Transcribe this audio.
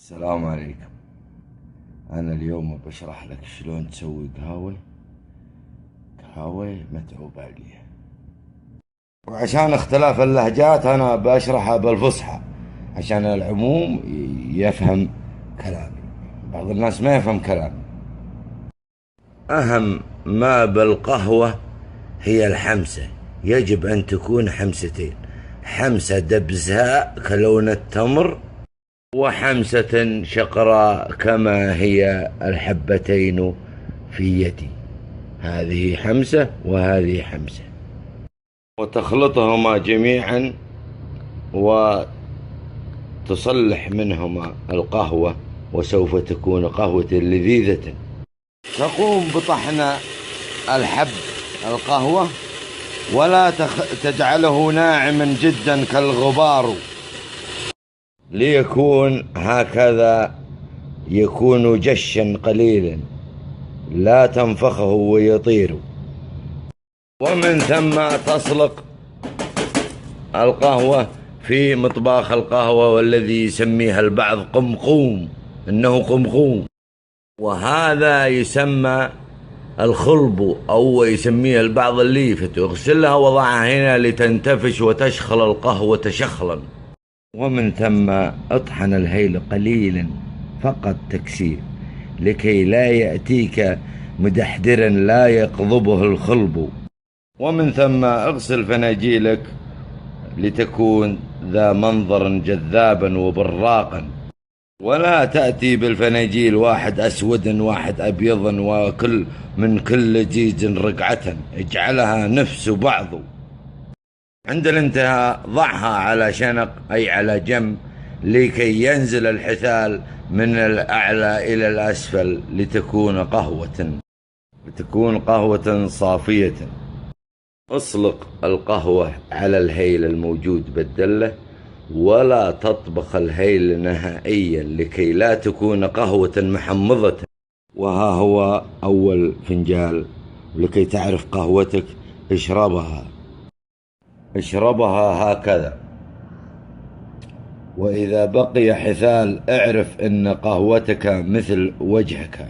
السلام عليكم. أنا اليوم بشرح لك شلون تسوي قهوة متعوب عليها. وعشان اختلاف اللهجات أنا بشرحها بالفصحى عشان العموم يفهم كلامي. بعض الناس ما يفهم كلامي. أهم ما بالقهوة هي الحمسة. يجب أن تكون حمستين: حمسة دبزهاء كلون التمر، وحمسة شقراء كما هي الحبتين في يدي. هذه حمسة وهذه حمسة، وتخلطهما جميعا وتصلح منهما القهوة، وسوف تكون قهوة لذيذة. تقوم بطحن الحب القهوة ولا تجعله ناعما جدا كالغبار، ليكون هكذا، يكون جشا قليلا، لا تنفخه ويطير. ومن ثم تصلق القهوة في مطباخ القهوة، والذي يسميها البعض قمقوم، إنه قمقوم، وهذا يسمى الخلب، أو يسميها البعض الليفة. اغسلها وضعها هنا لتنتفش وتشخل القهوة شخلا. ومن ثم اطحن الهيل قليلا فقط تكسير، لكي لا يأتيك مدحدرا لا يقضبه الخلب. ومن ثم اغسل فناجيلك لتكون ذا منظر جذابا وبراقا، ولا تأتي بالفناجيل واحد أسود واحد أبيض وكل من كل جيج رقعة، اجعلها نفس بعض. عند الانتهاء ضعها على شنق، أي على جنب، لكي ينزل الحثال من الأعلى إلى الأسفل، لتكون قهوة صافية. اصلق القهوة على الهيل الموجود بالدلة، ولا تطبخ الهيل نهائيا لكي لا تكون قهوة محمضة. وها هو أول فنجال، ولكي تعرف قهوتك اشربها هكذا. وإذا بقي حثال اعرف أن قهوتك مثل وجهك.